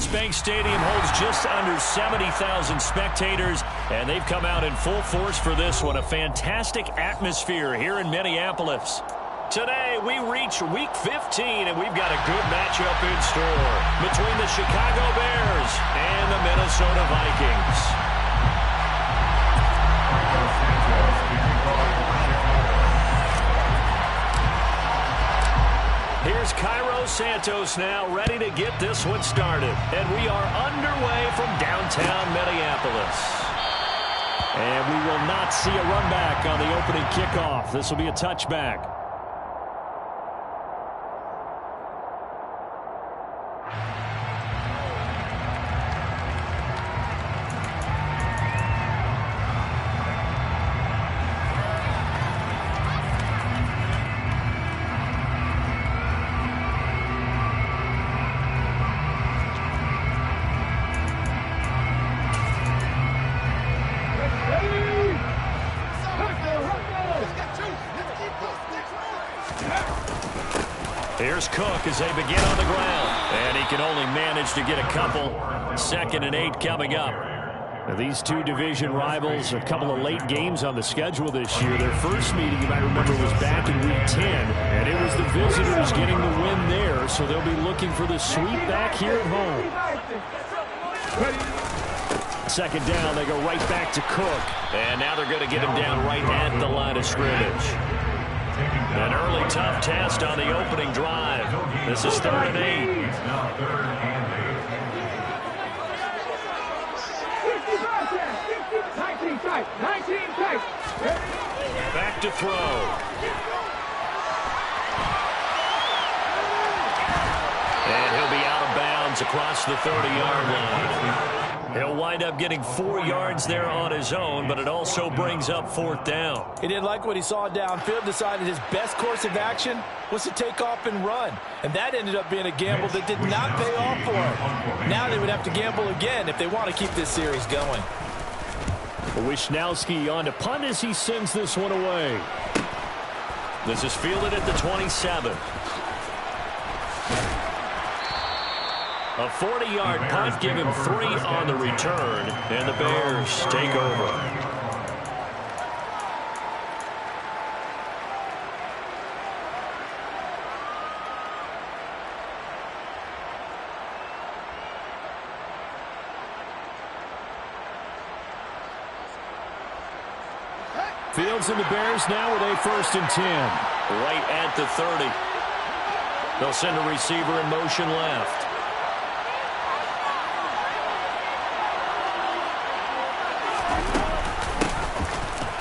West Bank Stadium holds just under 70,000 spectators, and they've come out in full force for this one. A fantastic atmosphere here in Minneapolis. Today, we reach Week 15, and we've got a good matchup in store between the Chicago Bears and the Minnesota Vikings. Here's Cairo Santos now, ready to get this one started. And we are underway from downtown Minneapolis. And we will not see a run back on the opening kickoff. This will be a touchback. Here's Cook as they begin on the ground. And he can only manage to get a couple. 2nd and 8 coming up. Now, these two division rivals, a couple of late games on the schedule this year. Their first meeting, you might remember, was back in Week 10. And it was the visitors getting the win there. So they'll be looking for the sweep back here at home. 2nd down, they go right back to Cook. And now they're going to get him down right at the line of scrimmage. An early tough test on the opening drive. This is 3rd and 8. Back to throw. And he'll be out of bounds across the 30-yard line. He'll wind up getting 4 yards there on his own, but it also brings up 4th down. He didn't like what he saw downfield, decided his best course of action was to take off and run. And that ended up being a gamble that did not pay off for him. Now they would have to gamble again if they want to keep this series going. Wishnowski on to punt as he sends this one away. This is fielded at the 27. A 40-yard punt, give him 3 on the return, and the Bears take over. Fields and the Bears now with a 1st and 10. Right at the 30. They'll send a receiver in motion left.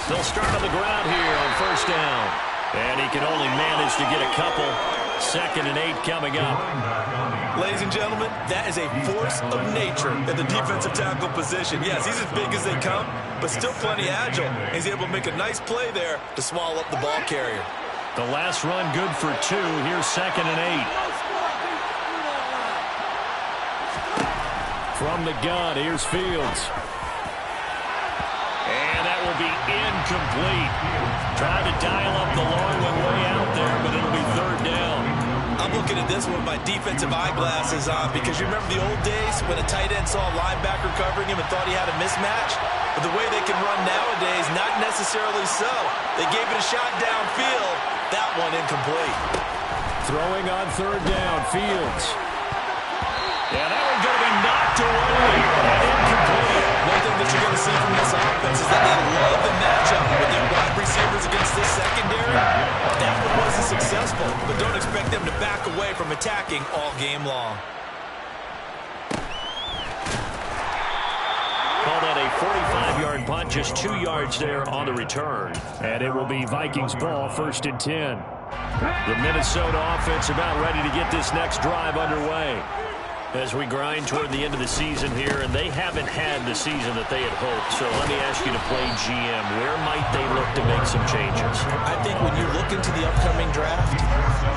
They'll start on the ground here on 1st down. And he can only manage to get a couple. 2nd and 8 coming up. Ladies and gentlemen, that is a force of nature in the defensive tackle position. Yes, he's as big as they come, but still plenty agile. He's able to make a nice play there to swallow up the ball carrier. The last run good for 2. Here's 2nd and 8. From the gun, here's Fields. And that will be incomplete. Trying to dial up the long one way out there, but it'll be 3rd down. I'm looking at this one with my defensive eyeglasses on because you remember the old days when a tight end saw a linebacker covering him and thought he had a mismatch? But the way they can run nowadays, not necessarily so. They gave it a shot downfield. That one incomplete. Throwing on 3rd down, Fields. Yeah, that one's going to be knocked away and incomplete. One thing that you're going to see from this offense is that they love the matchup with their wide receivers against this secondary. That one wasn't successful, but don't expect them to back away from attacking all game long. Call that a 45-yard punt, just 2 yards there on the return. And it will be Vikings ball, 1st and 10. The Minnesota offense about ready to get this next drive underway. As we grind toward the end of the season here, and they haven't had the season that they had hoped. So let me ask you to play GM. Where might they look to make some changes? I think when you look into the upcoming draft,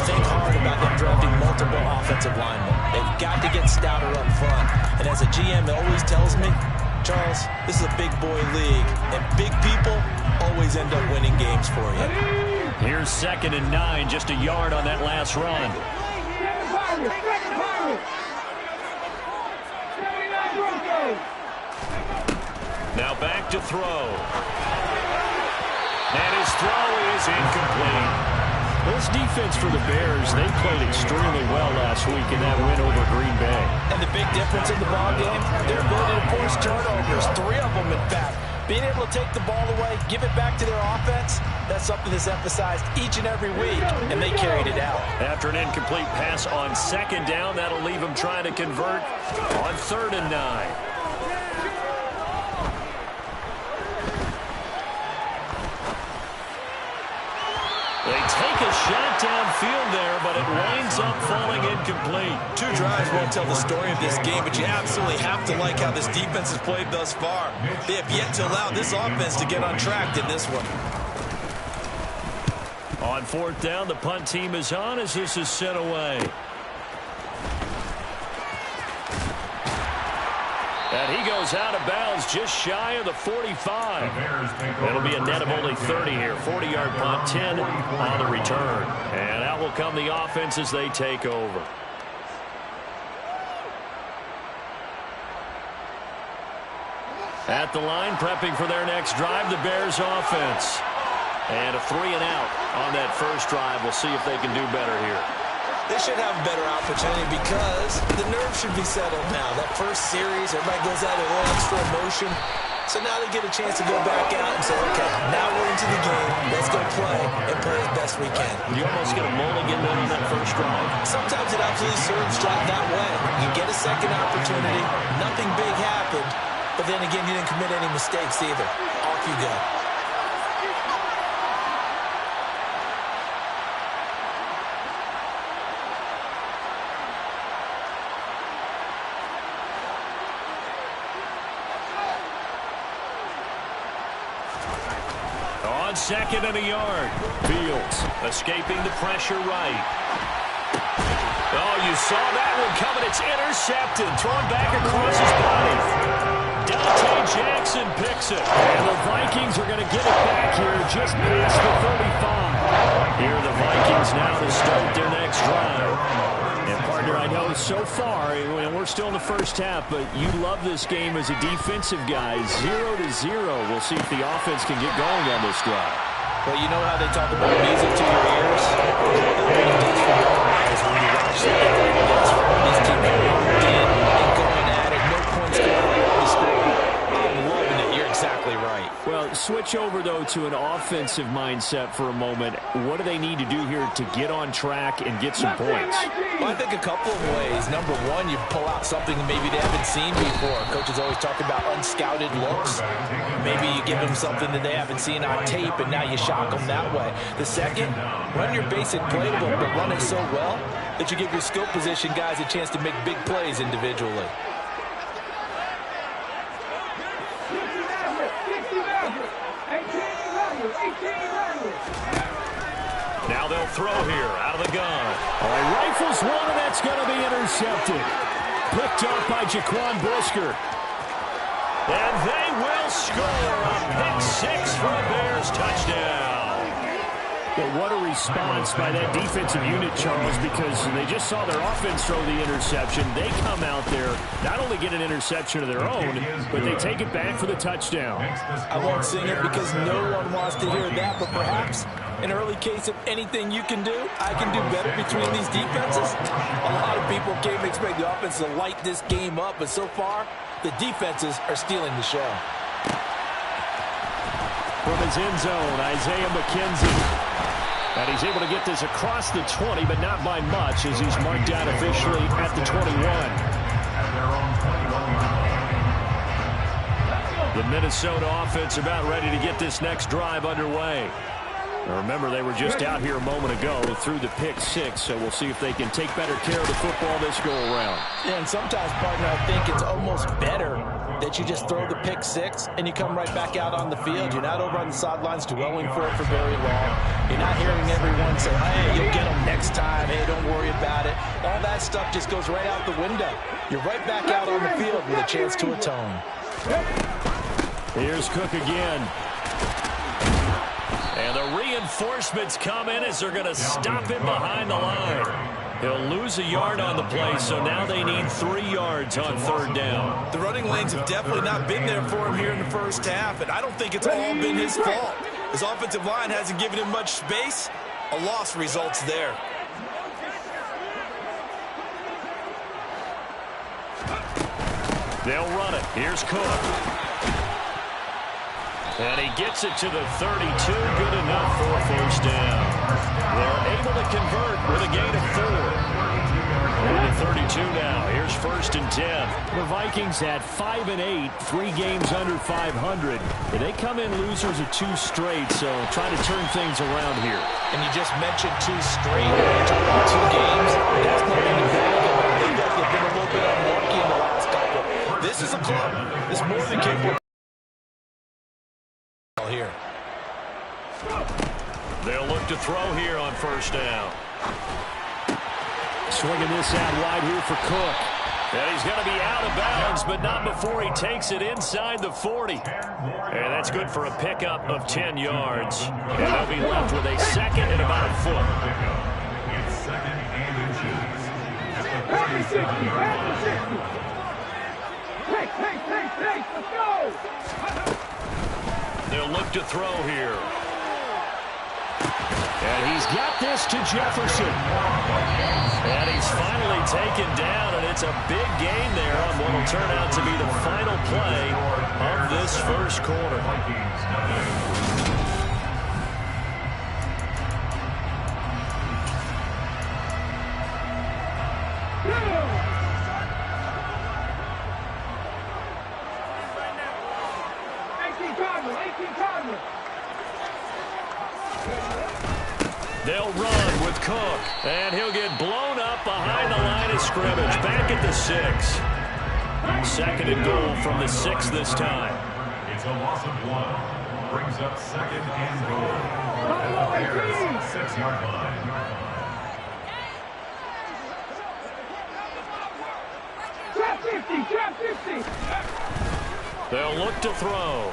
think hard about them drafting multiple offensive linemen. They've got to get stouter up front. And as a GM, it always tells me, Charles, this is a big boy league, and big people always end up winning games for you. Here's 2nd and 9, just a yard on that last run. to throw. And his throw is incomplete. This defense for the Bears, they played extremely well last week in that win over Green Bay. And the big difference in the ball game, their ability to force turnovers, 3 of them in fact. Being able to take the ball away, give it back to their offense, that's something that's emphasized each and every week, and they carried it out. After an incomplete pass on 2nd down, that'll leave them trying to convert on 3rd and 9. They take a shot downfield there, but it winds up falling incomplete. 2 drives won't tell the story of this game, but you absolutely have to like how this defense has played thus far. They have yet to allow this offense to get on track in this one. On 4th down, the punt team is on as this is sent away. And he goes out of bounds just shy of the 45. It'll be a net of only 30 here. 40-yard punt, 10 on the return. And out will come the offense as they take over. At the line, prepping for their next drive, the Bears offense. And a 3-and-out on that first drive. We'll see if they can do better here. They should have a better opportunity because the nerves should be settled now. That first series, everybody goes out with a little extra emotion. So now they get a chance to go back out and say, okay, now we're into the game. Let's go play and play as best we can. You almost get a mulligan on that first drive. Sometimes it absolutely serves that way. You get a second opportunity. Nothing big happened. But then again, you didn't commit any mistakes either. Off you go. On 2nd and a yard. Fields escaping the pressure right. Oh, you saw that one coming. It's intercepted. Thrown back across his body. Dante Jackson picks it. And the Vikings are going to get it back here just past the 35. Here are the Vikings now to start their next drive. And, partner, I know so far, and we're still in the first half, but you love this game as a defensive guy. 0-0. We'll see if the offense can get going on this drive. Well, you know how they talk about music to your ears? What it does for your eyes when you watch the game. This team locked in and going at it. No points going on the screen. I'm loving it. You're exactly right. Well, switch over, though, to an offensive mindset for a moment. What do they need to do here to get on track and get some points? Well, I think a couple of ways. Number one, you pull out something that maybe they haven't seen before. Coaches always talk about unscouted looks. Maybe you give them something that they haven't seen on tape, and now you shock them that way. The second, run your basic playbook, but run it so well that you give your skill position guys a chance to make big plays individually. Now they'll throw here out of the gun. Rifles one, and that's going to be intercepted. Picked up by Jaquan Brisker. And they will score a pick-6 for a Bears touchdown. But what a response by that defensive unit, Charles, because they just saw their offense throw the interception. They come out there, not only get an interception of their own, but they take it back for the touchdown. I won't sing it because no one wants to hear that, but perhaps an early case of anything you can do, I can do better between these defenses. A lot of people came to expect the offense to light this game up, but so far, the defenses are stealing the show. From his end zone, Isaiah McKenzie. And he's able to get this across the 20, but not by much, as he's marked out officially at the 21. The Minnesota offense about ready to get this next drive underway. Now remember, they were just out here a moment ago through the pick-6, so we'll see if they can take better care of the football this go-around. Yeah, and sometimes, partner, I think it's almost better that you just throw the pick-6 and you come right back out on the field. You're not over on the sidelines dwelling for it for very long. You're not hearing everyone say, hey, you'll get them next time. Hey, don't worry about it. All that stuff just goes right out the window. You're right back out on the field with a chance to atone. Here's Cook again. And the reinforcements come in as they're going to stop him behind the line. He'll lose a yard on the play, so now they need 3 yards on 3rd down. The running lanes have definitely not been there for him here in the first half, and I don't think it's all been his fault. His offensive line hasn't given him much space. A loss results there. They'll run it. Here's Cook. And he gets it to the 32. Good enough for a 1st down. They're able to convert with a gain of 4. We're at 32 now. Here's 1st and 10. The Vikings at 5-8, 3 games under 500. They come in losers of 2 straight, so trying to turn things around here. And you just mentioned 2 straight. You're talking about 2 games. That's nothing to brag about. They've been a little bit unlucky in the last couple. This is a club that's more than capable. Here. They'll look to throw here on 1st down. Swinging this out wide here for Cook. And he's going to be out of bounds, but not before he takes it inside the 40. And that's good for a pickup of 10 yards. And they'll be left with a 2nd and about a foot. It's 2nd and inches. Let's go! They'll look to throw here. And he's got this to Jefferson. And he's finally taken down, and it's a big gain there on what will turn out to be the final play of this 1st quarter. They'll run with Cook, and he'll get blown up behind the line of scrimmage. Back at the 6. 2nd and goal from the 6 this time. It's a loss of 1. Brings up 2nd and goal. Bears 6-yard line. Trap 50. They'll look to throw.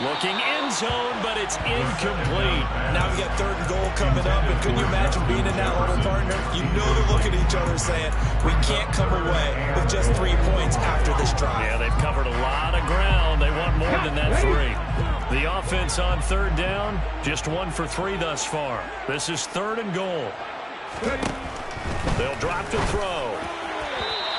Looking end zone, but it's incomplete. Now we got 3rd and goal coming up, and can you imagine being in that huddle, partner? You know they're looking at each other saying, we can't come away with just 3 points after this drive. Yeah, they've covered a lot of ground. They want more than that 3. The offense on 3rd down, just 1 for 3 thus far. This is 3rd and goal. They'll drop to throw.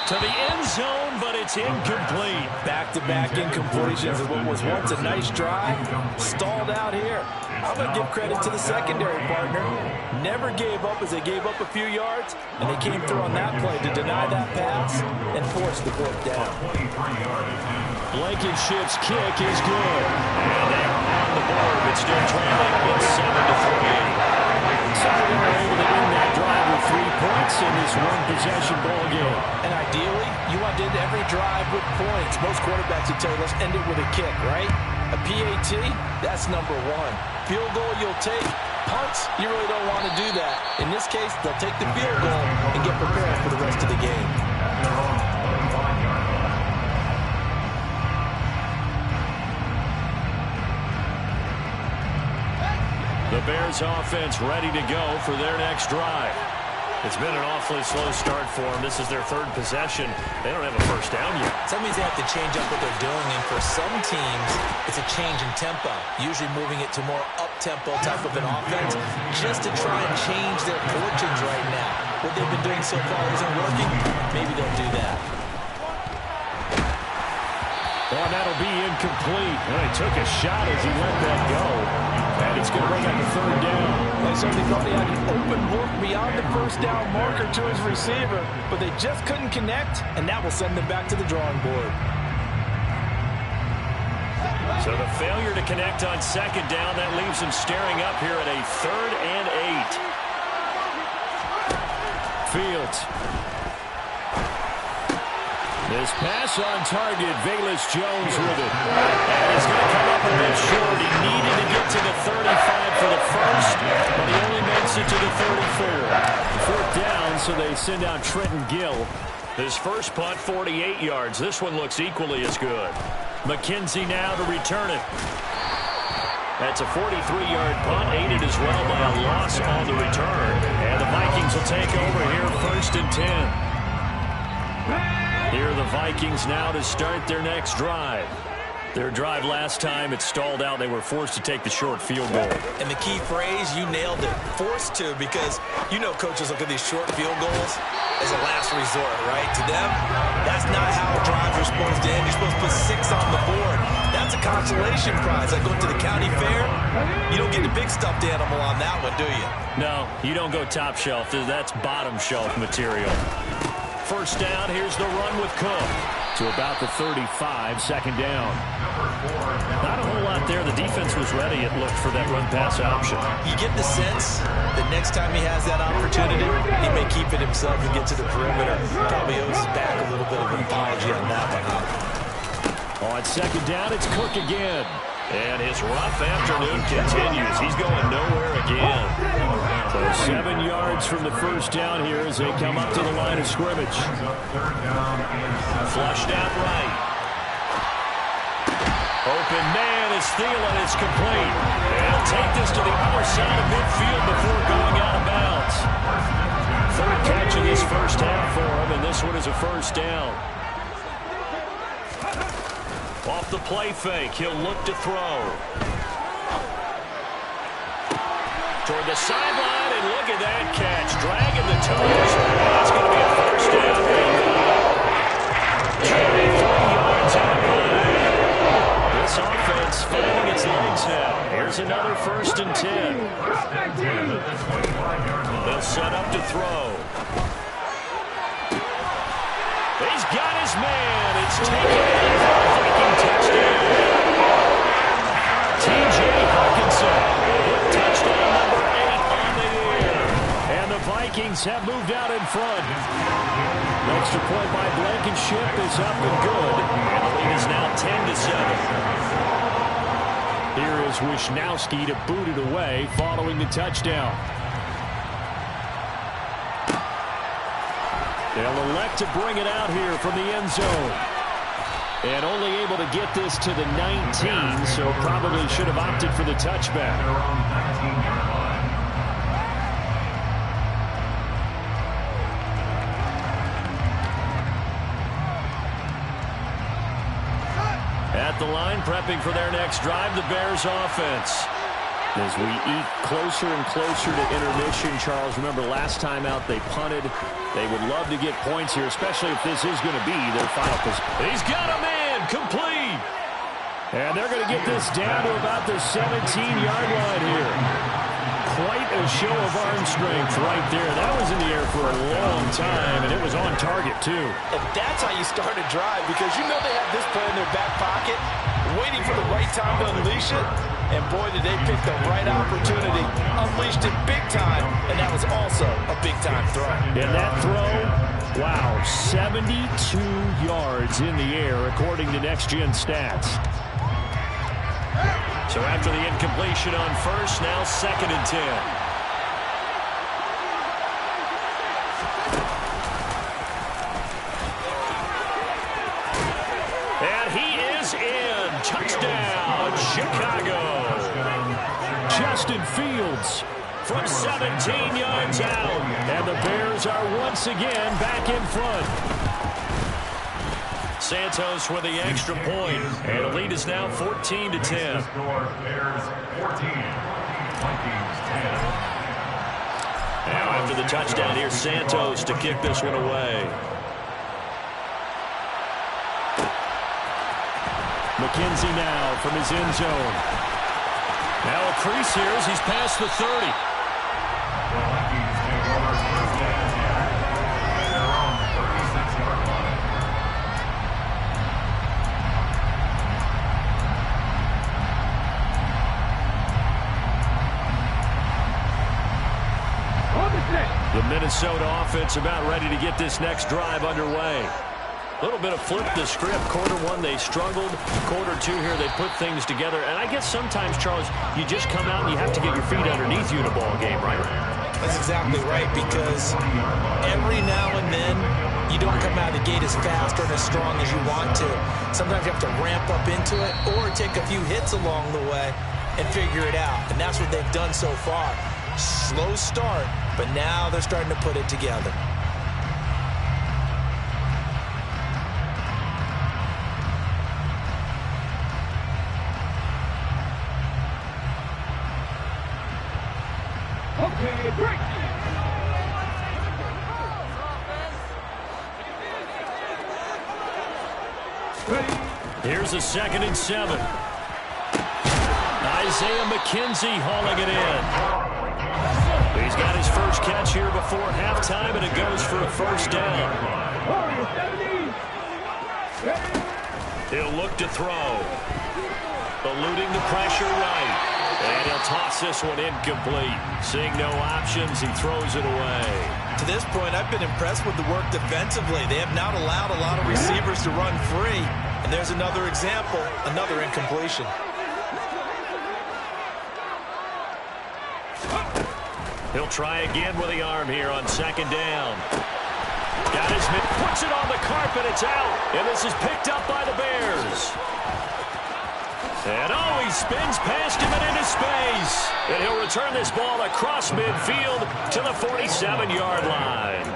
To the end zone, but it's incomplete. Back-to-back incompletions of what was once a nice drive. Stalled out here. I'm going to give credit to the secondary, partner. Never gave up as they gave up a few yards, and they came through on that play to deny that pass and force the fourth down. Blankenship's kick is good. And they're on the board, but still trailing. It's 7-3. So they were able to end that drive with 3 points in this 1-possession ball game. And ideally, you want to end every drive with points. Most quarterbacks would tell you, let's end it with a kick, right? A PAT, that's number 1. Field goal you'll take. Punts, you really don't want to do that. In this case, they'll take the field goal and get prepared for the rest of the game. The Bears offense ready to go for their next drive. It's been an awfully slow start for them. This is their 3rd possession. They don't have a 1st down yet. So that means they have to change up what they're doing, and for some teams, it's a change in tempo, usually moving it to more up-tempo type of an offense, just to try and change their fortunes right now. What they've been doing so far isn't working. Maybe they'll do that. Oh, that'll be incomplete. Well, he took a shot as he let that go. And it's going to bring up a 3rd down. They certainly thought he had an open look beyond the 1st down marker to his receiver, but they just couldn't connect, and that will send them back to the drawing board. So the failure to connect on 2nd down, that leaves them staring up here at a 3rd and 8. Fields. This pass on target, Velus Jones with it. And it's going to come up a bit short. He needed to get to the 35 for the 1st, but he only makes it to the 34. 4th down, so they send out Trenton Gill. His first punt, 48 yards. This one looks equally as good. McKenzie now to return it. That's a 43-yard punt, aided as well by a loss on the return. And the Vikings will take over here, 1st and 10. Here are the Vikings now to start their next drive. Their drive last time, it stalled out. They were forced to take the short field goal. And the key phrase, you nailed it, forced to, because you know coaches look at these short field goals as a last resort, right? To them, that's not how drives are supposed to end. You're supposed to put 6 on the board. That's a consolation prize. Like going to the county fair, you don't get the big stuffed animal on that one, do you? No, you don't go top shelf. That's bottom shelf material. First down, here's the run with Cook. To about the 35, 2nd down. Not a whole lot there. The defense was ready, it looked, for that run-pass option. You get the sense that next time he has that opportunity, he may keep it himself and get to the perimeter. Probably owes his back a little bit of an apology on that one. On 2nd down, it's Cook again. And his rough afternoon continues. He's going nowhere again. So 7 yards from the first down here as they come up to the line of scrimmage. Flushed out right. Open man is Thielen. It's complete. And take this to the other side of midfield before going out of bounds. 3rd catch of this first half for him, and this one is a 1st down. Off the play fake, he'll look to throw. Toward the sideline, and look at that catch. Dragging the toes. That's going to be a 1st down. 23 yards on the play. This offense finding its legs now. Here's another 1st and 10. They'll set up to throw. He's got his man. It's taken in for a Viking touchdown. T.J. Hawkinson with touchdown number 8 on the year. And the Vikings have moved out in front. The extra point by Blankenship is up and good. And the lead is now 10-7. Here is Wisnowski to boot it away following the touchdown. They'll elect to bring it out here from the end zone. And only able to get this to the 19, so probably should have opted for the touchback. At the line, prepping for their next drive, the Bears offense. As we eat closer and closer to intermission, Charles, remember last time out they punted. They would love to get points here, especially if this is going to be their final position. He's got a man, complete. And they're going to get this down to about the 17-yard line here. Quite a show of arm strength right there. That was in the air for a long time, and it was on target, too. And that's how you start a drive, because you know they have this play in their back pocket, waiting for the right time to unleash it. And boy, did they pick the right opportunity. Unleashed it big time, and that was also a big-time throw. And that throw, wow, 72 yards in the air, according to Next Gen Stats. So after the incompletion on first, now 2nd and 10. And he is in. Touchdown, Chicago. Justin Fields from 17 yards out. And the Bears are once again back in front. Santos with the extra point. And the lead is now 14-10. Bears 14, Vikings 10. Now after the touchdown, here's Santos to kick this one away. McKenzie now from his end zone. Now a crease here as he's past the 30. The Vikings take over 1st and 10. Their own 36-yard line. The Minnesota offense about ready to get this next drive underway. A little bit of flip the script. Quarter one, they struggled. Quarter two here, they put things together. And I guess sometimes, Charles, you just come out and you have to get your feet underneath you in a ball game, right? That's exactly right, because every now and then you don't come out of the gate as fast or as strong as you want to. Sometimes you have to ramp up into it or take a few hits along the way. and figure it out. And that's what they've done so far. Slow start, but now they're starting to put it together. Okay, break. Here's a 2nd and 7. Isaiah McKenzie hauling it in. He's got his first catch here before halftime, and it goes for a first down. He'll look to throw. Eluding the pressure right. And he'll toss this one incomplete. Seeing no options, he throws it away. To this point, I've been impressed with the work defensively. They have not allowed a lot of receivers to run free. And there's another example, another incompletion. He'll try again with the arm here on 2nd down. Got his mitt, puts it on the carpet, it's out. And this is picked up by the Bears. And oh, he spins past him and into space. And he'll return this ball across midfield to the 47-yard line.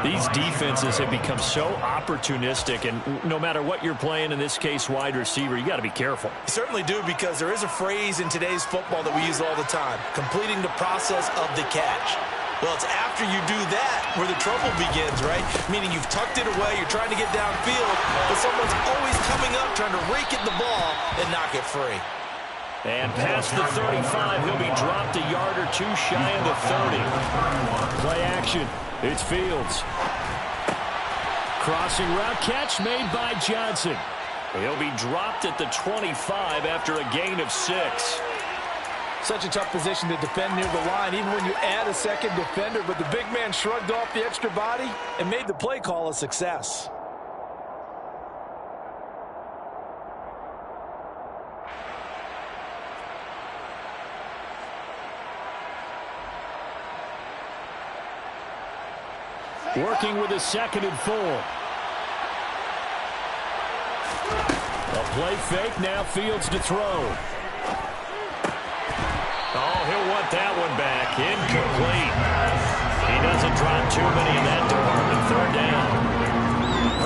These defenses have become so opportunistic, and no matter what you're playing, in this case wide receiver, you got to be careful. You certainly do, because there is a phrase in today's football that we use all the time: completing the process of the catch. Well, it's after you do that where the trouble begins, right? Meaning you've tucked it away, you're trying to get downfield, but someone's always coming up trying to rake at the ball and knock it free. And past the 35, he'll be dropped a yard or two shy of the 30. Play action. It's Fields. Crossing route catch made by Johnson. He'll be dropped at the 25 after a gain of 6. Such a tough position to defend near the line, even when you add a second defender. But the big man shrugged off the extra body and made the play call a success. Working with a 2nd and 4. A play fake, now Fields to throw. Oh, he'll want that one back. Incomplete. He doesn't drop too many in that department. 3rd down.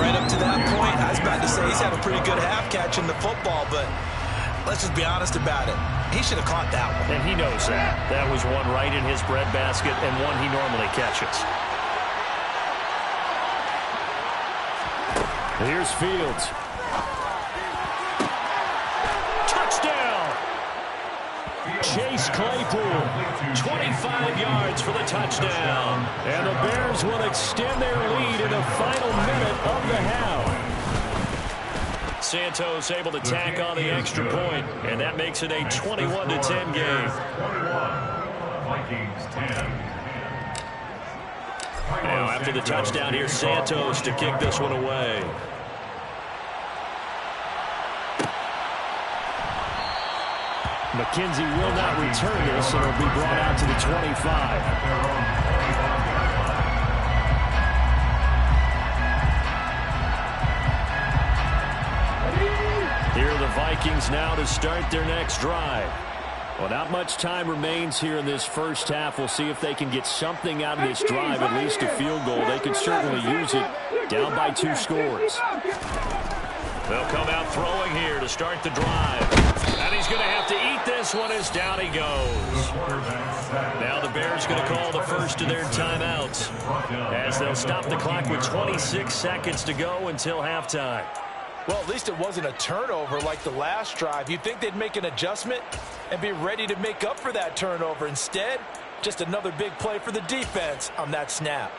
Right up to that point, I was about to say he's had a pretty good half catch in the football, but let's just be honest about it. He should have caught that one. And he knows that. That was one right in his breadbasket and one he normally catches. Here's Fields. Chase Claypool, 25 yards for the touchdown. And the Bears will extend their lead in the final minute of the half. Santos able to tack on the extra point, and that makes it a 21-10 game. Vikings 10. Now after the touchdown, here's Santos to kick this one away. McKenzie will not return this, and it'll be brought out to the 25. Here are the Vikings now to start their next drive. Well, not much time remains here in this first half. We'll see if they can get something out of this drive, at least a field goal. They could certainly use it, down by 2 scores. They'll come out throwing here to start the drive. And he's going to have to eat this one as down he goes. Now the Bears going to call the first of their timeouts, as they'll stop the clock with 26 seconds to go until halftime. Well, at least it wasn't a turnover like the last drive. You'd think they'd make an adjustment and be ready to make up for that turnover. Instead, just another big play for the defense on that snap.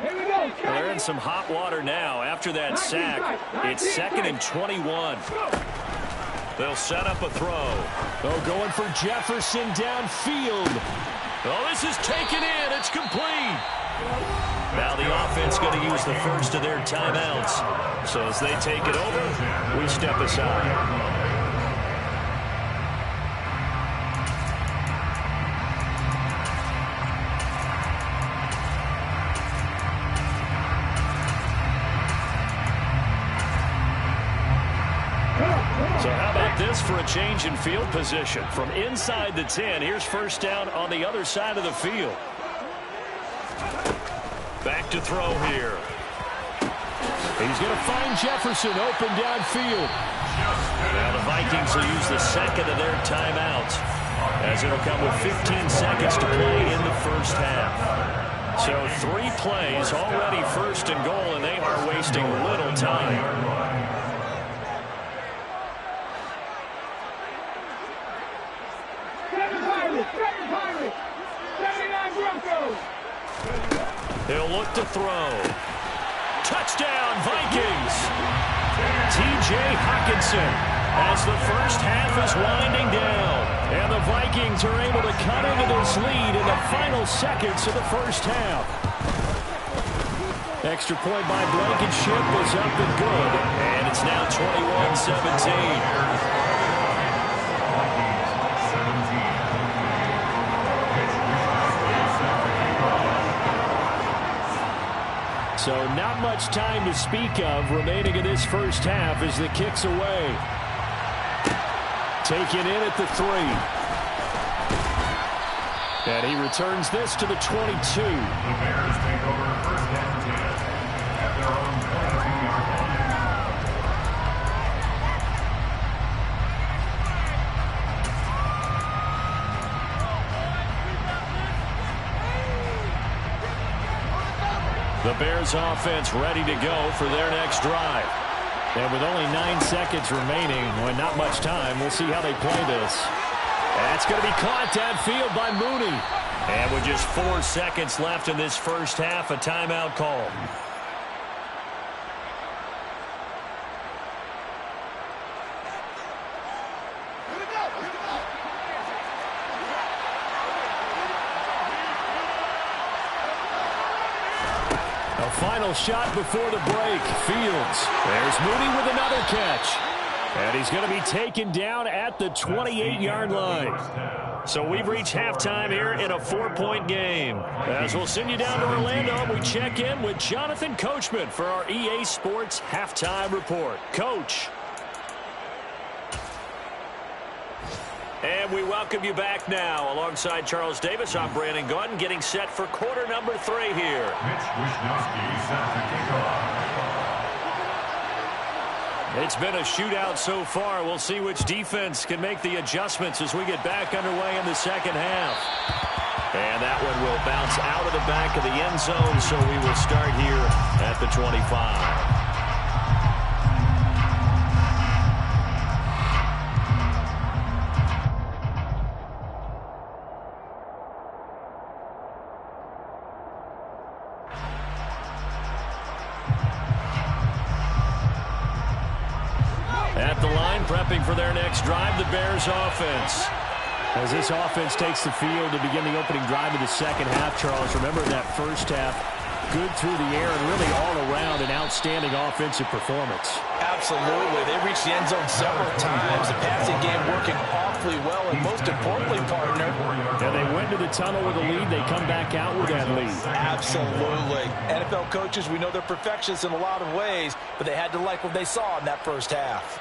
Well, they're in some hot water now after that sack. It's 2nd and 21. They'll set up a throw. Oh, going for Jefferson downfield. Oh, this is taken in. It's complete. Now the offense going to use the first of their timeouts. So as they take it over, we step aside. So how about with this for a change in field position. From inside the 10, here's first down on the other side of the field. Back to throw here. He's going to find Jefferson open downfield. Now the Vikings will use the second of their timeouts, as it'll come with 15 seconds to play in the first half. So 3 plays, already first and goal, and they are wasting little time. He'll look to throw. Touchdown, Vikings! T.J. Hockenson as the first half is winding down. And the Vikings are able to cut into this lead in the final seconds of the first half. Extra point by Blankenship is up and good. And it's now 21-17. So not much time to speak of remaining in this first half as the kick's away. Taken in at the 3. And he returns this to the 22. The Bears take over first and 10 at their own 22-yard line. The Bears offense ready to go for their next drive. And with only 9 seconds remaining, when not much time, we'll see how they play this. That's going to be caught downfield by Mooney. And with just 4 seconds left in this first half, a timeout call. Final shot before the break. Fields. There's Mooney with another catch. And he's going to be taken down at the 28-yard line. So we've reached halftime here in a 4-point game. As we'll send you down to Orlando, we check in with Jonathan Coachman for our EA Sports Halftime Report. Coach. And we welcome you back now. Alongside Charles Davis, I'm Brandon Gordon, getting set for quarter number 3 here. Mitch Wisnowski set to kick off. It's been a shootout so far. We'll see which defense can make the adjustments as we get back underway in the second half. And that one will bounce out of the back of the end zone, so we will start here at the 25. At the line, prepping for their next drive, the Bears offense. As this offense takes the field to begin the opening drive of the second half, Charles, remember that first half, good through the air and really all around an outstanding offensive performance. Absolutely. They reached the end zone several times. The passing game working awfully well, and most importantly, partner. And they went to the tunnel with a lead. They come back out with that lead. Absolutely. NFL coaches, we know they're perfectionists in a lot of ways, but they had to like what they saw in that first half.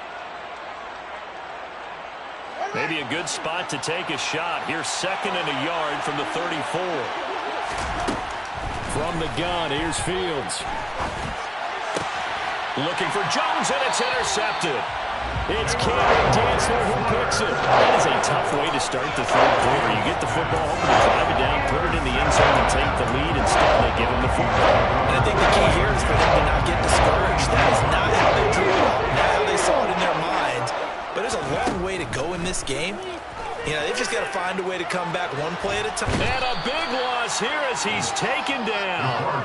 Maybe a good spot to take a shot. Here's 2nd and a yard from the 34. From the gun, here's Fields. Looking for Jones, and it's intercepted. It's Cameron Dantzler who picks it. That is a tough way to start the third quarter. You get the football home, you drive it down, put it in the end zone, and take the lead. Instead, they give him the football. And I think the key here is for them to not get discouraged. That is not how they drew it up, not how they saw it in their minds. But there's a long way to go in this game. You know, they've just got to find a way to come back one play at a time. And a big loss here as he's taken down.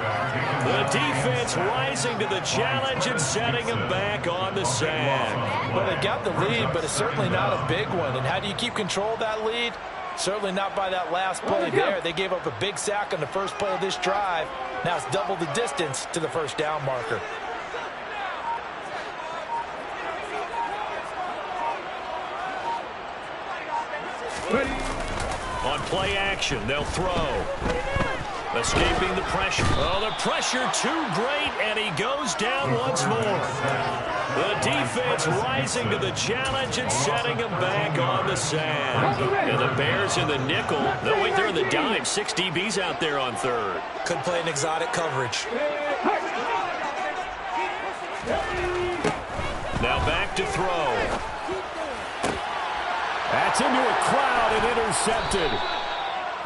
The defense rising to the challenge and setting him back on the sack. Well, they got the lead, but it's certainly not a big one. And how do you keep control of that lead? Certainly not by that last play there. They gave up a big sack on the first play of this drive. Now it's double the distance to the first down marker. On play action, they'll throw. Escaping the pressure. Oh, the pressure too great, and he goes down once more. The defense rising to the challenge and setting them back on the sand. And the Bears in the nickel. No, wait, they're in the dime. 6 DBs out there on third. Could play an exotic coverage. Now back to throw. That's into a crowd and intercepted.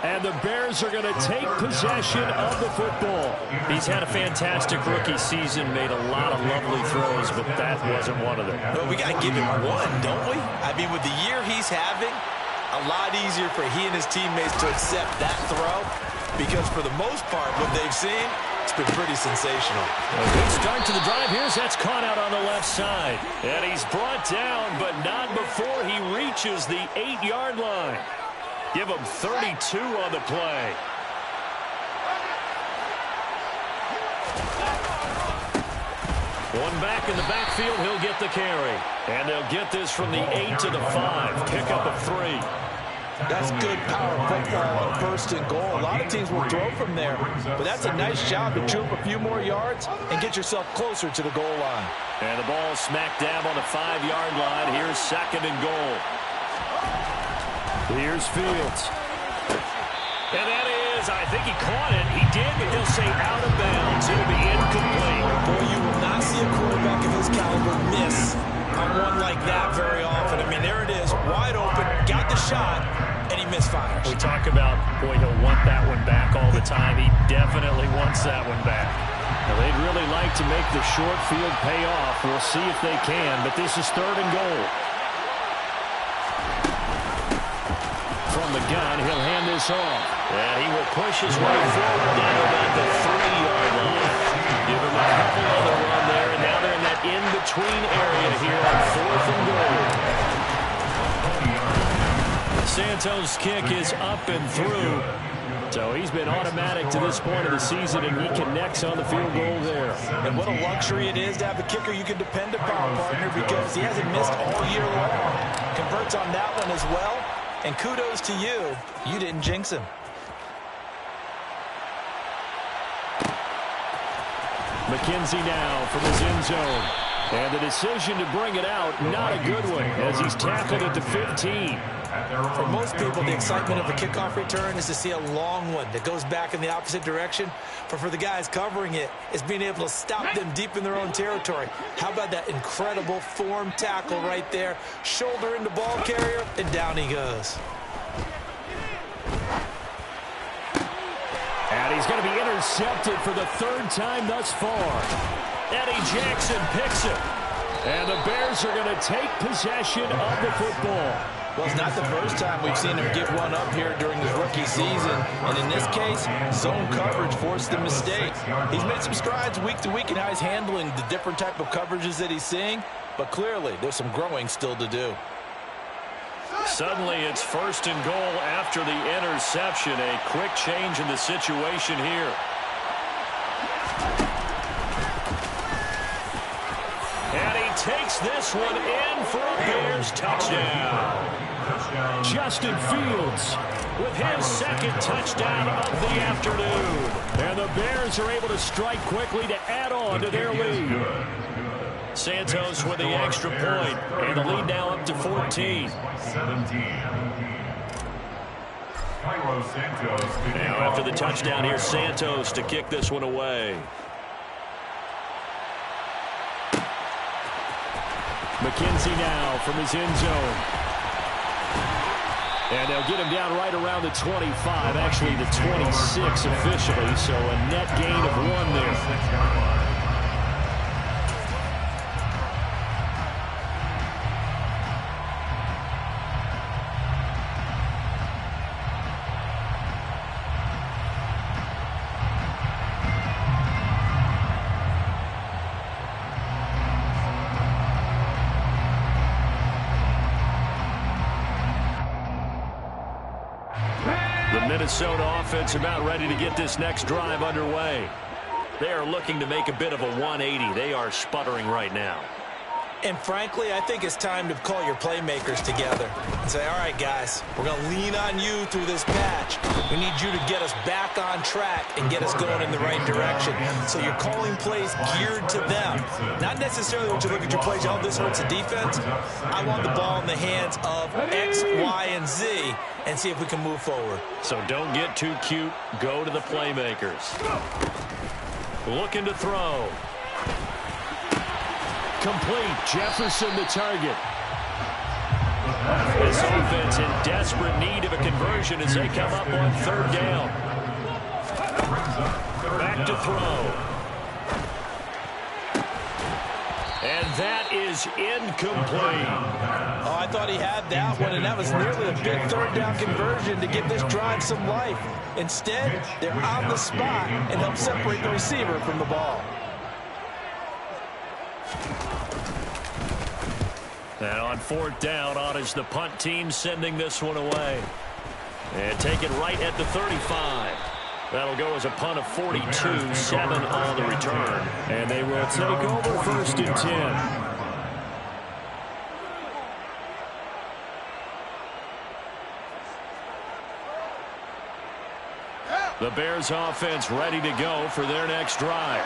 And the Bears are going to take possession of the football. He's had a fantastic rookie season, made a lot of lovely throws, but that wasn't one of them. Well, we got to give him one, don't we? I mean, with the year he's having, a lot easier for he and his teammates to accept that throw, because for the most part, what they've seen, it's been pretty sensational. A good start to the drive. That's caught out on the left side. And he's brought down, but not before he reaches the 8-yard line. Give him 32 on the play. One back in the backfield, he'll get the carry. And they'll get this from the 8 to the 5. Pick up a 3. That's good power football on first and goal. A lot of teams will throw from there, but that's a nice job to chew up a few more yards and get yourself closer to the goal line. And the ball smack dab on the 5-yard line. Here's 2nd and goal. Here's Fields. And that is, I think he caught it. He did, but they'll say out of bounds. It'll be incomplete. Boy, you will not see a quarterback of his caliber miss on one like that very often. I mean, there it is, wide open, got the shot, and he misfires. We talk about, boy, he'll want that one back all the time. He definitely wants that one back. Now, they'd really like to make the short field pay off. We'll see if they can, but this is 3rd and goal. From the gun, he'll hand this off. And he will push his way forward down about the 3-yard line. Give him a couple on the run there, and now they're in that in-between area here on 4th and goal. Santos' kick is up and through. So he's been automatic to this point of the season, and he connects on the field goal there. And what a luxury it is to have a kicker you can depend upon, partner, because he hasn't missed all year long. Converts on that one as well. And kudos to you. You didn't jinx him. McKenzie now from his end zone. And the decision to bring it out, not a good one, as he's tackled at the 15. For most people, the excitement of a kickoff return is to see a long one that goes back in the opposite direction. But for the guys covering it, it's being able to stop them deep in their own territory. How about that incredible form tackle right there? Shoulder into ball carrier, and down he goes. And he's going to be intercepted for the 3rd time thus far. Eddie Jackson picks it. And the Bears are going to take possession of the football. Well, it's not the first time we've seen him give one up here during his rookie season. And in this case, zone coverage forced the mistake. He's made some strides week to week in how he's handling the different type of coverages that he's seeing. But clearly, there's some growing still to do. Suddenly, it's 1st and goal after the interception. A quick change in the situation here. And he takes this one in for a Bears touchdown. Justin Fields with his 2nd touchdown of the afternoon. And the Bears are able to strike quickly to add on to their lead. Santos with the extra point, and the lead now up to 14. 17. Now after the touchdown, here's Santos to kick this one away. McKenzie now from his end zone. And they'll get him down right around the 25, actually the 26 officially, so a net gain of 1 there. Minnesota offense about ready to get this next drive underway. They are looking to make a bit of a 180. They are sputtering right now. And frankly, I think it's time to call your playmakers together and say, all right, guys, we're going to lean on you through this patch. We need you to get us back on track and get us going in the right direction. So you're calling plays geared to them. Not necessarily when you look at your plays, oh, this hurts the defense. I want the ball in the hands of X, Y, and Z and see if we can move forward. So don't get too cute. Go to the playmakers. Looking to throw. Complete. Jefferson the target. This offense in desperate need of a conversion as they come up on third down. Back to throw. And that is incomplete. Oh, I thought he had that one, and that was nearly a big third down conversion to give this drive some life. Instead, they're on the spot and help separate the receiver from the ball. And on fourth down, on is the punt team sending this one away. And take it right at the 35. That'll go as a punt of 42, 7 on the return. And they will take over first and 10. The Bears offense ready to go for their next drive.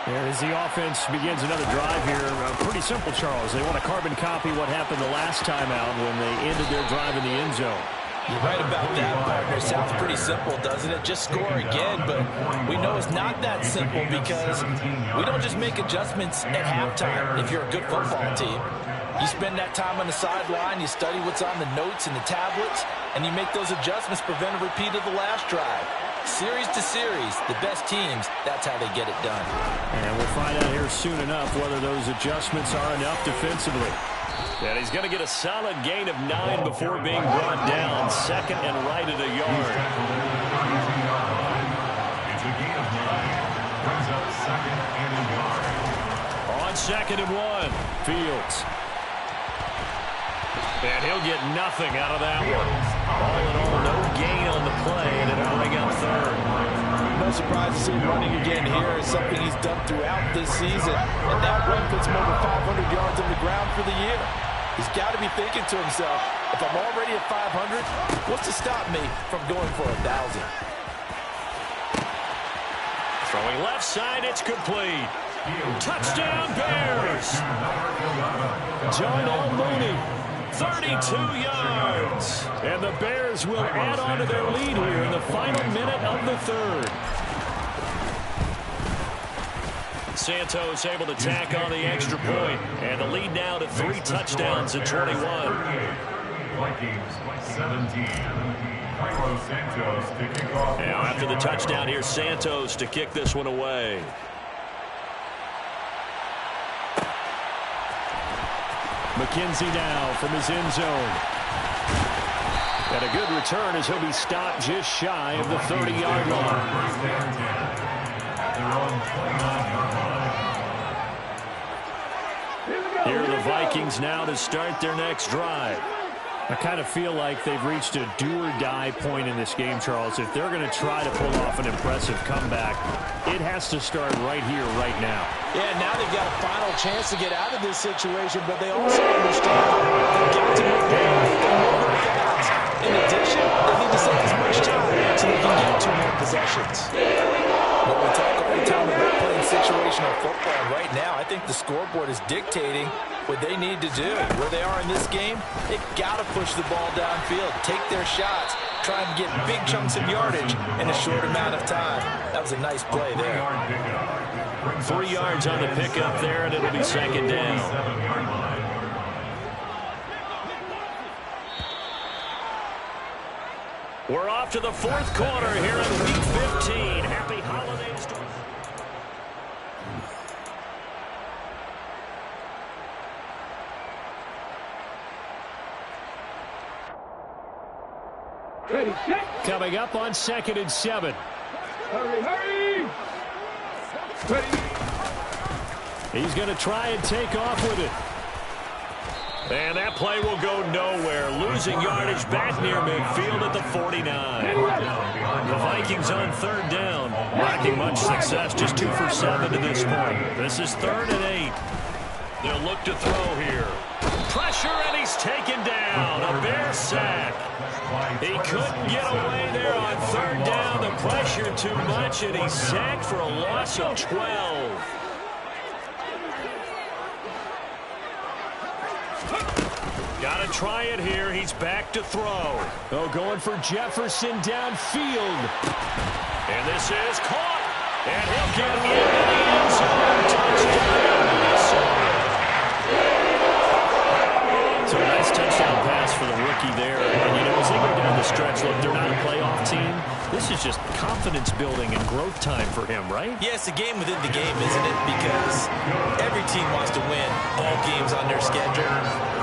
As the offense begins another drive here, pretty simple, Charles. They want to carbon copy what happened the last time out when they ended their drive in the end zone. You're right about that, partner. Sounds pretty simple, doesn't it? Just score again, but we know it's not that simple because we don't just make adjustments at halftime if you're a good football team. You spend that time on the sideline, you study what's on the notes and the tablets, and you make those adjustments, prevent a repeat of the last drive. Series to series, the best teams, that's how they get it done. And we'll find out here soon enough whether those adjustments are enough defensively. And he's going to get a solid gain of 9 before being brought down. Second and right at a yard. It's a gain of 9. Brings up second and a yard. On second and 1, Fields. And he'll get nothing out of that one. All in all, no gain on the play, and it'll bring up third. No surprise to see him running again here. It's something he's done throughout this season. And that run puts him over 500 yards on the ground for the year. He's got to be thinking to himself, if I'm already at 500, what's to stop me from going for 1,000? Throwing left side, it's complete. Touchdown, Bears! Darnell Mooney. 32 yards. And the Bears will add on to their lead here in the final minute of the third. Santos able to tack on the extra point. And the lead now to 3 touchdowns at 21. Vikings 17. Carlos Santos to kick off. Now after the touchdown, here's Santos to kick this one away. McKenzie now from his end zone. And a good return as he'll be stopped just shy of the 30-yard line. Here are the Vikings now to start their next drive. I kind of feel like they've reached a do-or-die point in this game, Charles. If they're going to try to pull off an impressive comeback, it has to start right here, right now. Yeah, now they've got a final chance to get out of this situation, but they also understand they've got to move on fast. In addition, they need to save as much time so they can get 2 more possessions. But we talk all the time about playing situational football. Right now, I think the scoreboard is dictating what they need to do. Where they are in this game, they've got to push the ball downfield, take their shots, try and get big chunks of yardage in a short amount of time. That was a nice play there. 3 yards on the pickup there, and it'll be second down. We're off to the fourth quarter here in Week 15. Happy holidays to Coming up on 2nd and 7. Hurry! He's going to try and take off with it. And that play will go nowhere. Losing yardage back near midfield at the 49. The Vikings on third down. Lacking much success, just 2 for 7 to this point. This is 3rd and 8. They'll look to throw here. Pressure, and he's taken down. A Bear sack. He couldn't get away there on third down. The pressure too much, and he's sacked for a loss of 12. Got to try it here. He's back to throw. Oh, going for Jefferson downfield. And this is caught. And he'll get into the end zone. Touchdown, Minnesota. So a nice touchdown pass for the rookie there. And, you know, as they go down the stretch, look, they're not a playoff team. This is just confidence building and growth time for him, right? Yeah, it's a game within the game, isn't it? Because every team wants to win all games on their schedule.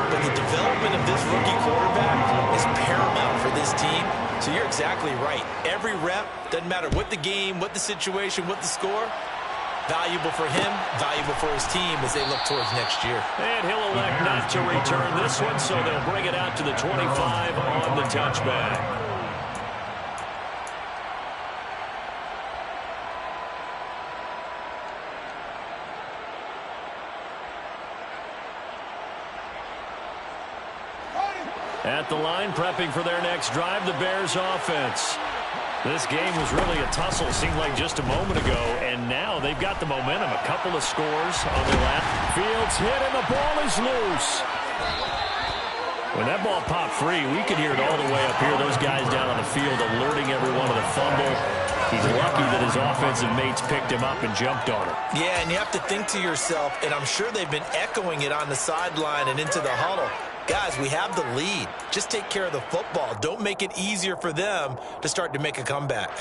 But the development of this rookie quarterback is paramount for this team. So you're exactly right. Every rep, doesn't matter what the game, what the situation, what the score, valuable for him, valuable for his team as they look towards next year. And he'll elect not to return this one, so they'll bring it out to the 25 on the touchback. At the line, prepping for their next drive, the Bears offense. This game was really a tussle, seemed like just a moment ago, and now they've got the momentum. A couple of scores on their lap. Fields hit, and the ball is loose. When that ball popped free, we could hear it all the way up here. Those guys down on the field alerting everyone of the fumble. He's lucky that his offensive mates picked him up and jumped on him. Yeah, and you have to think to yourself, and I'm sure they've been echoing it on the sideline and into the huddle. Guys, we have the lead. Just take care of the football. Don't make it easier for them to start to make a comeback.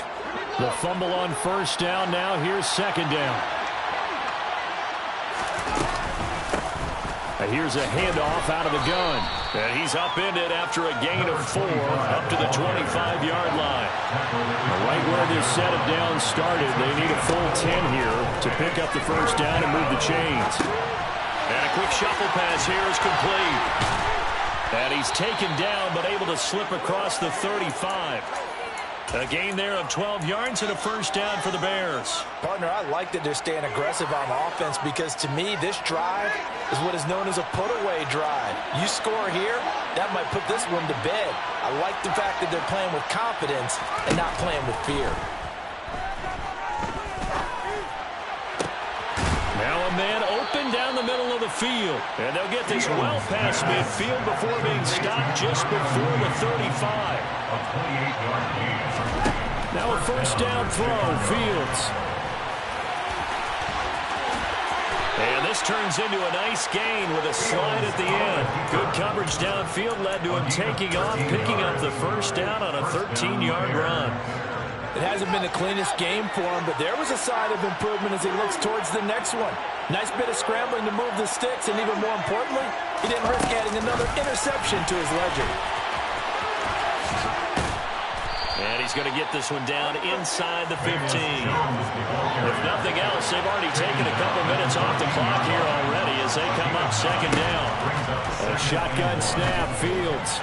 The fumble on first down. Now here's second down. Here's a handoff out of the gun. And he's upended after a gain of 4 up to the 25-yard line. Right where this set of downs started, they need a full 10 here to pick up the first down and move the chains. And a quick shuffle pass here is complete. And he's taken down, but able to slip across the 35. A gain there of 12 yards and a first down for the Bears. Partner, I like that they're staying aggressive on offense because, to me, this drive is what is known as a put-away drive. You score here, that might put this one to bed. I like the fact that they're playing with confidence and not playing with fear. Now a man open down the middle of the field. And they'll get this well past midfield before being stopped just before the 35. Now a first down throw, Fields. And this turns into a nice gain with a slide at the end. Good coverage downfield led to him taking off, picking up the first down on a 13-yard run. It hasn't been the cleanest game for him, but there was a sign of improvement as he looks towards the next one. Nice bit of scrambling to move the sticks, and even more importantly, he didn't risk adding another interception to his ledger. And he's going to get this one down inside the 15. If nothing else, they've already taken a couple minutes off the clock here already as they come up second down. A shotgun snap, Fields.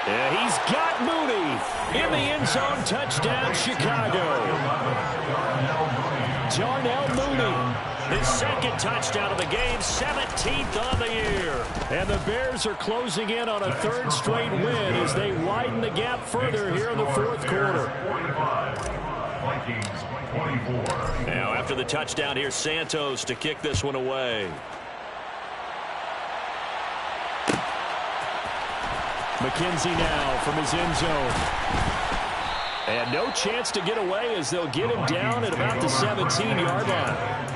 Yeah, he's got Mooney in the end zone. Touchdown, Chicago. Darnell Mooney. His second touchdown of the game, 17th on the year. And the Bears are closing in on a third straight win as they widen the gap further here in the fourth quarter. Now after the touchdown, here's Santos to kick this one away. McKenzie now from his end zone. And no chance to get away as they'll get him down at about the 17-yard line.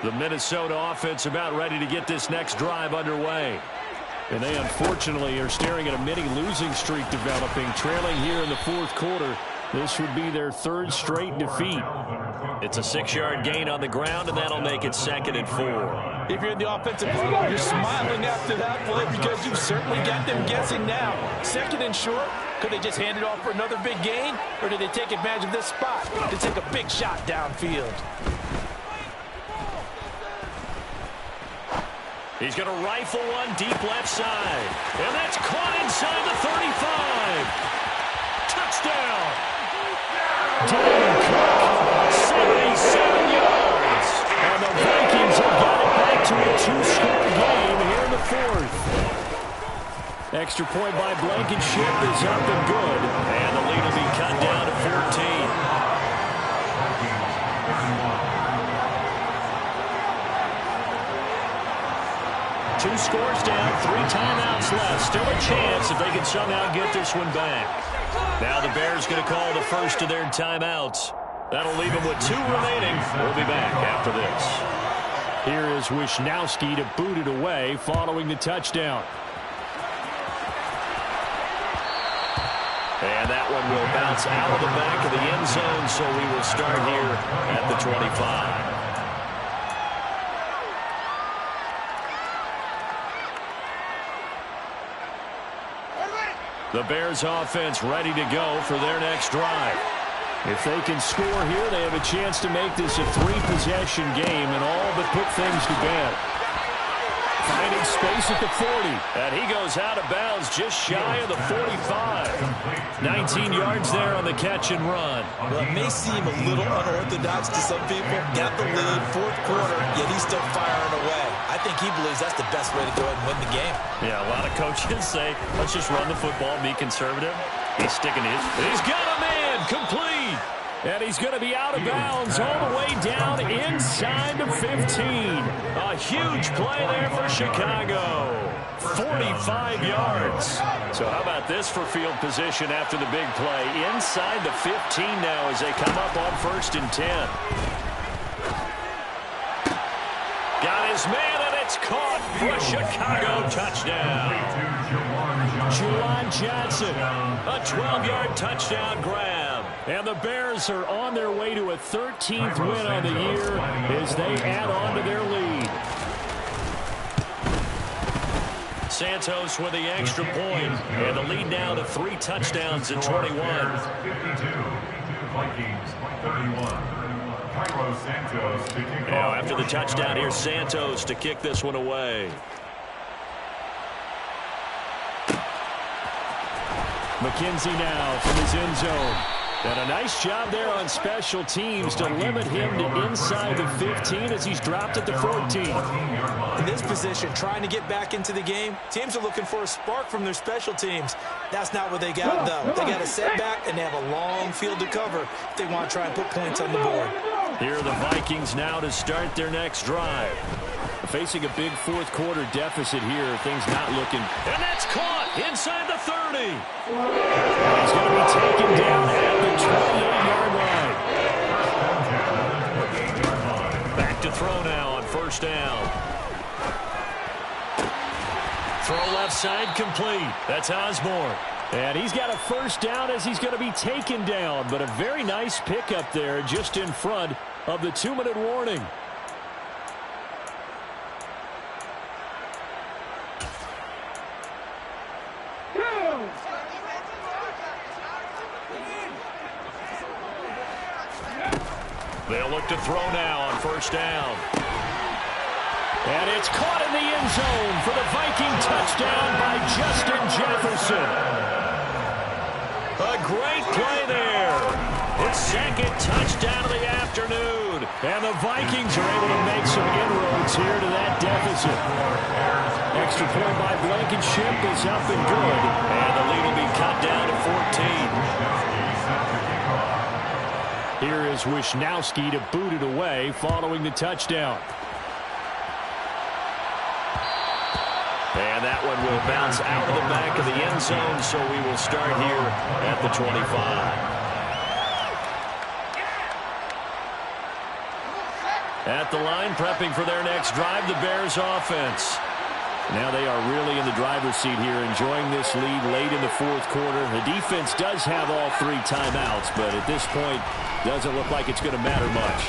The Minnesota offense about ready to get this next drive underway. And they unfortunately are staring at a mini losing streak developing, trailing here in the fourth quarter. This would be their third straight defeat. It's a 6-yard gain on the ground, and that'll make it 2nd and 4. If you're in the offensive huddle, you're smiling after that play because you've certainly got them guessing now. 2nd and short, could they just hand it off for another big gain? Or did they take advantage of this spot to take a big shot downfield? He's going to rifle one deep left side. And that's caught inside the 35. Touchdown. Dalvin Cook. two-score game here in the fourth. Extra point by Blankenship is up and good. And the lead will be cut down to 14. Two scores down, 3 timeouts left. Still a chance if they can somehow get this one back. Now the Bears going to call the first of their timeouts. That'll leave them with 2 remaining. We'll be back after this. Here is Wisnowski to boot it away following the touchdown. And that one will bounce out of the back of the end zone, so we will start here at the 25. The Bears offense ready to go for their next drive. If they can score here, they have a chance to make this a 3-possession game and all but put things to bed. Finding space at the 40. And he goes out of bounds just shy of the 45. 19 yards there on the catch and run. Well, it may seem a little unorthodox to some people. Got the lead, fourth quarter, yet he's still firing away. I think he believes that's the best way to go ahead and win the game. Yeah, a lot of coaches say, let's just run the football, be conservative. He's sticking his. He's got a man, complete. And he's going to be out of bounds all the way down inside the 15. A huge play there for Chicago. 45 yards. So how about this for field position after the big play? Inside the 15 now as they come up on 1st and 10. Got his man, and it's caught for a Chicago touchdown. Juwan Johnson. A 12-yard touchdown grab. And the Bears are on their way to a 13th win on the year as they add on to their lead. Santos with the extra point, and the lead now to 3 touchdowns at 21. Now after the touchdown, here's Santos to kick this one away. McKenzie now from his end zone. And a nice job there on special teams to limit him to inside the 15 as he's dropped at the 14. In this position, trying to get back into the game, teams are looking for a spark from their special teams. That's not what they got, though. They got a setback, and they have a long field to cover if they want to try and put points on the board. Here are the Vikings now to start their next drive. Facing a big fourth quarter deficit here, things not looking. And that's caught inside the 30. He's going to be taken down at the 28-yard line. Back to throw now on 1st down. Throw left side complete. That's Osborne. And he's got a 1st down as he's going to be taken down. But a very nice pickup there just in front of the 2-minute warning. They'll look to throw now on 1st down. And it's caught in the end zone for the Viking touchdown by Justin Jefferson. A great play there. His 2nd touchdown of the afternoon. And the Vikings are able to make some inroads here to that deficit. Extra point by Blankenship is up and good. And the lead will be cut down to 14. Here is Wisnowski to boot it away following the touchdown. And that one will bounce out of the back of the end zone, so we will start here at the 25. At the line, prepping for their next drive, the Bears offense. Now they are really in the driver's seat here, enjoying this lead late in the fourth quarter. The defense does have all 3 timeouts, but at this point, doesn't look like it's going to matter much.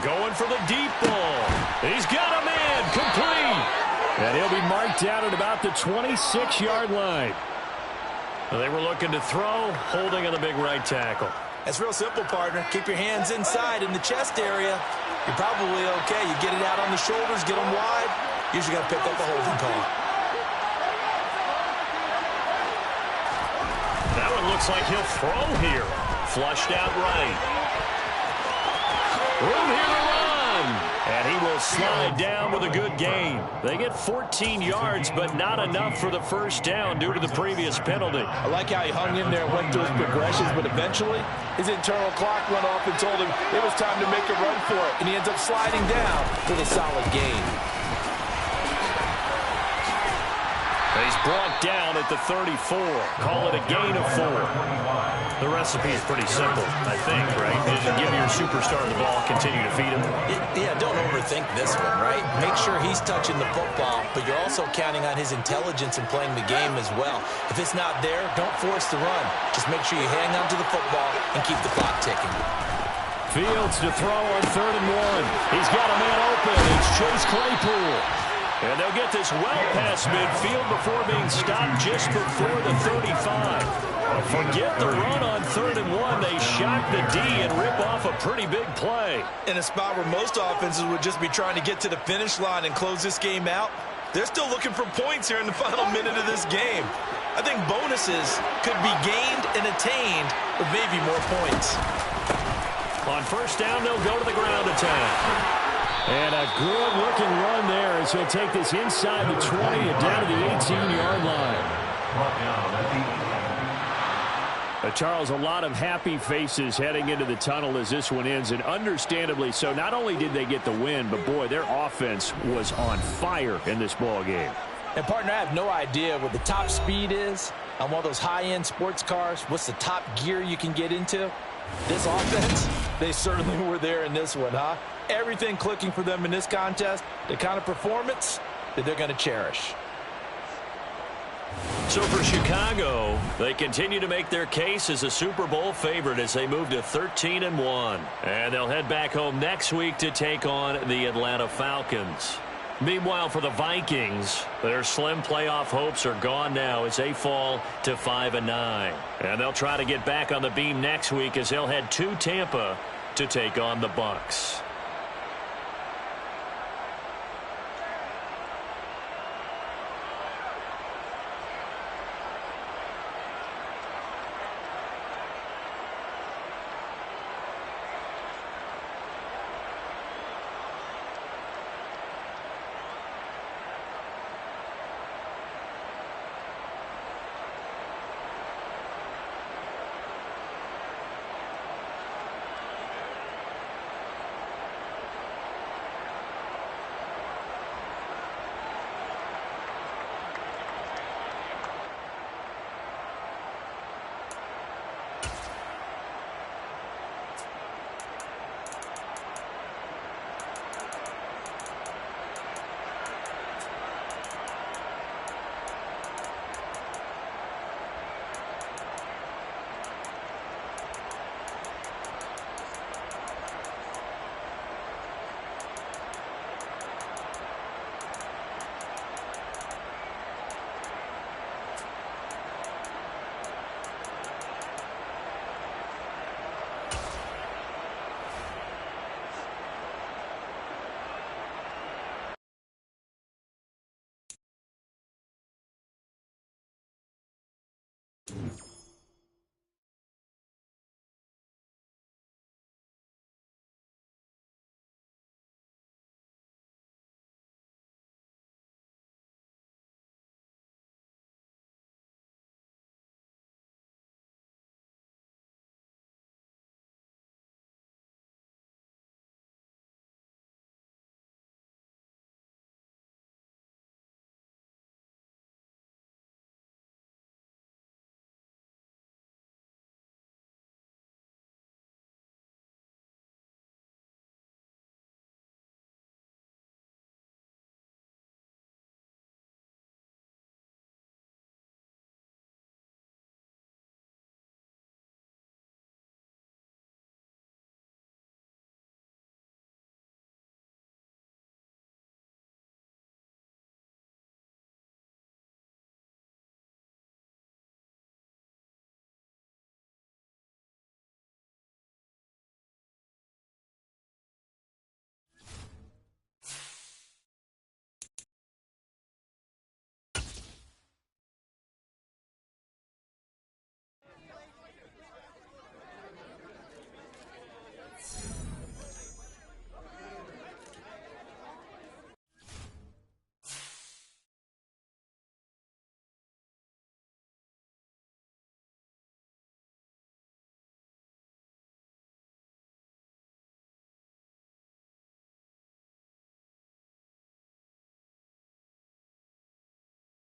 Going for the deep ball. He's got a man, complete. And he'll be marked down at about the 26-yard line. They were looking to throw, holding on the big right tackle. It's real simple, partner. Keep your hands inside in the chest area. You're probably okay. You get it out on the shoulders, get them wide. Usually got to pick up a holding call. That one looks like he'll throw here. Flushed out right. Room here to run. And he will slide down with a good gain. They get 14 yards, but not enough for the first down due to the previous penalty. I like how he hung in there and went through his progressions, but eventually his internal clock went off and told him it was time to make a run for it, and he ends up sliding down with a solid gain. He's brought down at the 34. Call it a gain of 4. The recipe is pretty simple, I think, right? Just give your superstar the ball, continue to feed him. Yeah, don't overthink this one, right? Make sure he's touching the football, but you're also counting on his intelligence in playing the game as well. If it's not there, don't force the run. Just make sure you hang on to the football and keep the clock ticking. Fields to throw on 3rd and 1. He's got a man open. It's Chase Claypool. And they'll get this well past midfield before being stopped just before the 35. Forget the run on 3rd and 1. They shock the D and rip off a pretty big play. In a spot where most offenses would just be trying to get to the finish line and close this game out, they're still looking for points here in the final minute of this game. I think bonuses could be gained and attained with maybe more points. On first down, they'll go to the ground attack. And a good-looking run there as he'll take this inside the 20 and down to the 18-yard line. Charles, a lot of happy faces heading into the tunnel as this one ends, and understandably so. Not only did they get the win, but, boy, their offense was on fire in this ball game. And, partner, I have no idea what the top speed is on one of those high-end sports cars. What's the top gear you can get into? This offense, they certainly were there in this one, huh? Everything clicking for them in this contest, the kind of performance that they're going to cherish. So for Chicago, they continue to make their case as a Super Bowl favorite as they move to 13-1. And they'll head back home next week to take on the Atlanta Falcons. Meanwhile, for the Vikings, their slim playoff hopes are gone now as they fall to 5-9. And they'll try to get back on the beam next week as they'll head to Tampa to take on the Bucs.